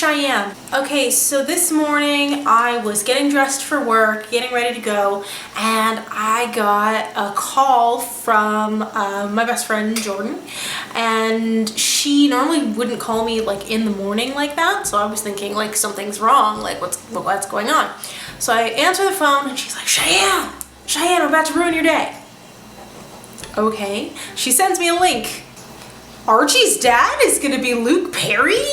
Cheyenne. Okay, so this morning I was getting dressed for work, getting ready to go, and I got a call from my best friend Jordan, and she normally wouldn't call me like in the morning like that, so I was thinking like something's wrong, like what's going on. So I answer the phone and she's like, Cheyenne, I'm about to ruin your day. Okay, she sends me a link. Archie's dad is gonna be Luke Perry?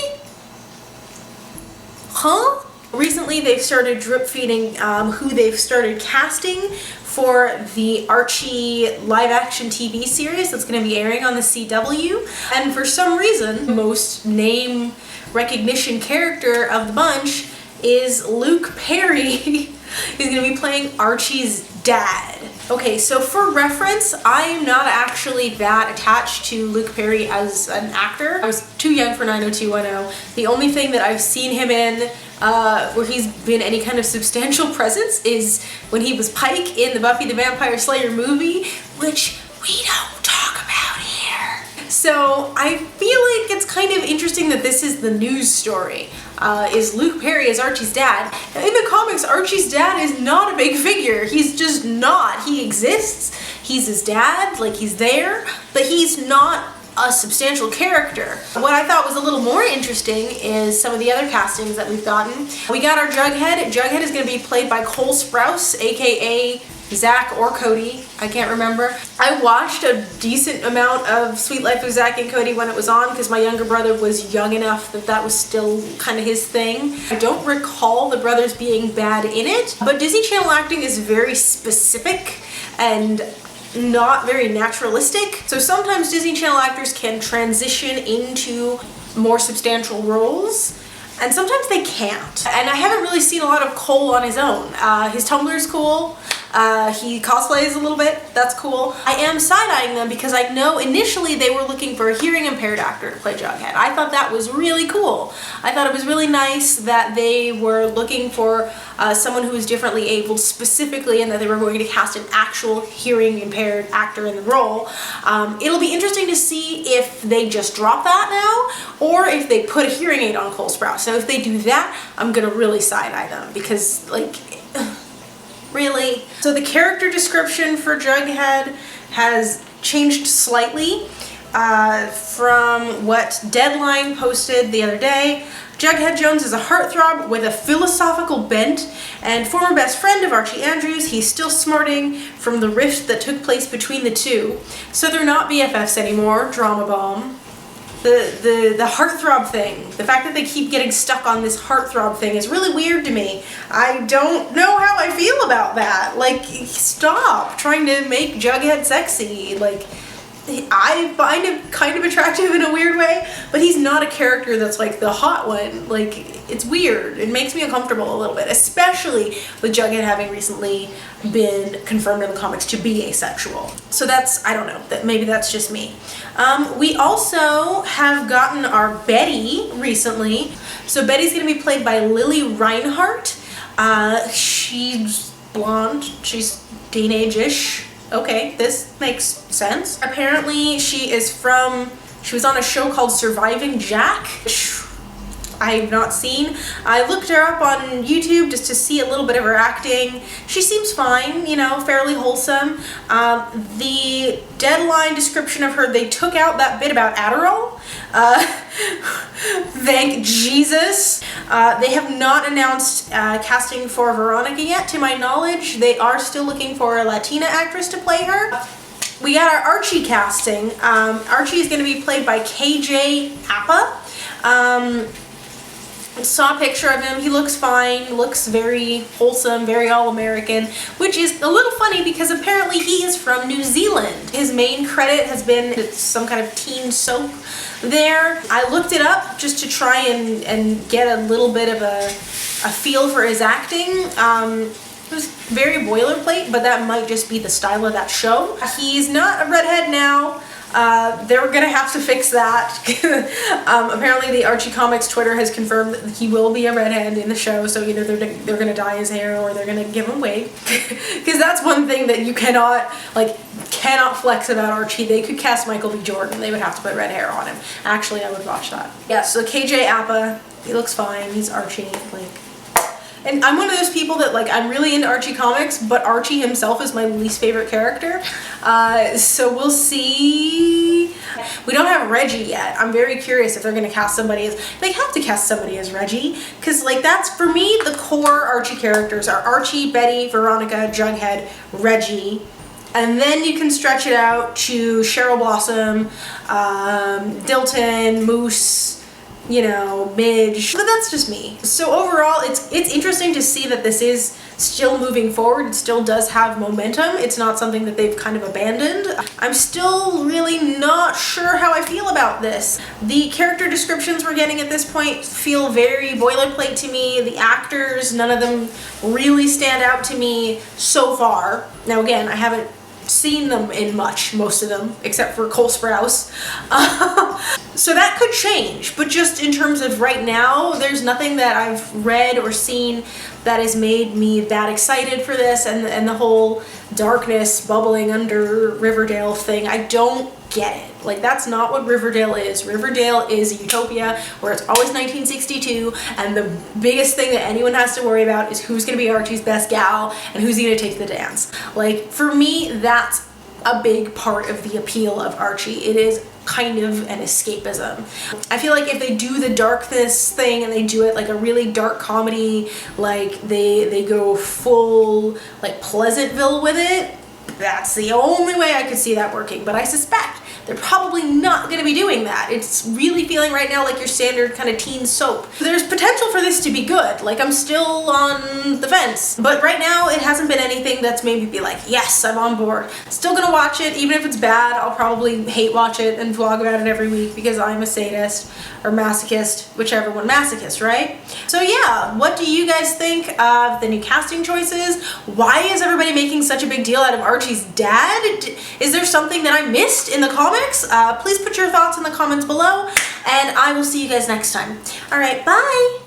Huh? Recently they've started drip feeding who they've started casting for the Archie live action TV series that's going to be airing on the CW. And for some reason, the most name recognition character of the bunch is Luke Perry. He's going to be playing Archie's dad. Okay, so for reference, I am not actually that attached to Luke Perry as an actor. I was too young for 90210. The only thing that I've seen him in where he's been any kind of substantial presence is when he was Pike in the Buffy the Vampire Slayer movie, which we don't talk about here. So I feel like it's kind of interesting that this is the news story. Is Luke Perry as Archie's dad. Now, in the comics, Archie's dad is not a big figure. He's just not. He exists. He's his dad, like he's there, but he's not a substantial character. What I thought was a little more interesting is some of the other castings that we've gotten. We got our Jughead. Jughead is going to be played by Cole Sprouse, aka Zach or Cody, I can't remember. I watched a decent amount of Sweet Life of Zach and Cody when it was on because my younger brother was young enough that that was still kind of his thing. I don't recall the brothers being bad in it, but Disney Channel acting is very specific and not very naturalistic. So sometimes Disney Channel actors can transition into more substantial roles, and sometimes they can't. And I haven't really seen a lot of Cole on his own. His Tumblr is cool. He cosplays a little bit, that's cool. I am side-eyeing them because I know initially they were looking for a hearing impaired actor to play Jughead. I thought that was really cool. I thought it was really nice that they were looking for someone who was differently abled specifically, and that they were going to cast an actual hearing impaired actor in the role. It'll be interesting to see if they just drop that now or if they put a hearing aid on Cole Sprouse. So if they do that, I'm gonna really side-eye them because like, really? So the character description for Jughead has changed slightly from what Deadline posted the other day. Jughead Jones is a heartthrob with a philosophical bent and former best friend of Archie Andrews. He's still smarting from the rift that took place between the two. So they're not BFFs anymore, drama bomb. The heartthrob thing, the fact that they keep getting stuck on this heartthrob thing is really weird to me. I don't know how I feel about that. Like, stop trying to make Jughead sexy. Like, I find him kind of attractive in a weird way, but he's not a character that's like the hot one. Like, it's weird. It makes me uncomfortable a little bit, especially with Jughead having recently been confirmed in the comics to be asexual. So that's, I don't know, that maybe that's just me. We also have gotten our Betty recently. So Betty's gonna be played by Lily Reinhart. She's blonde, she's teenage-ish. Okay, this makes sense. Apparently she was on a show called Surviving Jack, which I have not seen. I looked her up on YouTube just to see a little bit of her acting. She seems fine, you know, fairly wholesome. The Deadline description of her, they took out that bit about Adderall. Thank Jesus. They have not announced casting for Veronica yet. To my knowledge, they are still looking for a Latina actress to play her. We got our Archie casting. Archie is going to be played by KJ Apa. Saw a picture of him. He looks fine, looks very wholesome, very all-American, which is a little funny because apparently he is from New Zealand. His main credit has been some kind of teen soap there. I looked it up just to try and get a little bit of a feel for his acting. It was very boilerplate, but that might just be the style of that show. He's not a redhead now. They're gonna have to fix that. Apparently the Archie Comics Twitter has confirmed that he will be a redhead in the show, so either they're gonna dye his hair or they're gonna give him a wig. Because that's one thing that you cannot flex about Archie. They could cast Michael B. Jordan, they would have to put red hair on him. Actually, I would watch that. Yeah, so KJ Apa He looks fine. He's Archie. Like, and I'm one of those people that, like, I'm really into Archie comics, but Archie himself is my least favorite character. So we'll see. We don't have Reggie yet. I'm very curious if they're gonna cast somebody as, they have to cast somebody as Reggie, because, like, that's, for me, the core Archie characters are Archie, Betty, Veronica, Jughead, Reggie. And then you can stretch it out to Cheryl Blossom, Dilton, Moose, you know, Midge, but that's just me. So overall, it's interesting to see that this is still moving forward. It still does have momentum. It's not something that they've kind of abandoned. I'm still really not sure how I feel about this. The character descriptions we're getting at this point feel very boilerplate to me. The actors, none of them really stand out to me so far. Now again, I haven't seen them in much, most of them, except for Cole Sprouse. So that could change, but just in terms of right now, there's nothing that I've read or seen that has made me that excited for this, and the whole darkness bubbling under Riverdale thing, I don't get it. Like, that's not what Riverdale is. Riverdale is a utopia where it's always 1962, and the biggest thing that anyone has to worry about is who's gonna be Archie's best gal and who's he gonna take to the dance. Like, for me, that's a big part of the appeal of Archie. It is kind of an escapism. I feel like if they do the darkness thing and they do it like a really dark comedy, like they go full like Pleasantville with it, that's the only way I could see that working. But I suspect they're probably not going to be doing that. It's really feeling right now like your standard kind of teen soap. There's potential for this to be good. Like, I'm still on the fence. But right now, it hasn't been anything that's made me be like, yes, I'm on board. Still gonna watch it. Even if it's bad, I'll probably hate watch it and vlog about it every week because I'm a sadist or masochist, whichever one, masochist, right? So yeah, what do you guys think of the new casting choices? Why is everybody making such a big deal out of Archie's dad? Is there something that I missed in the comics? Please put your thoughts in the comments below, and I will see you guys next time. All right, bye!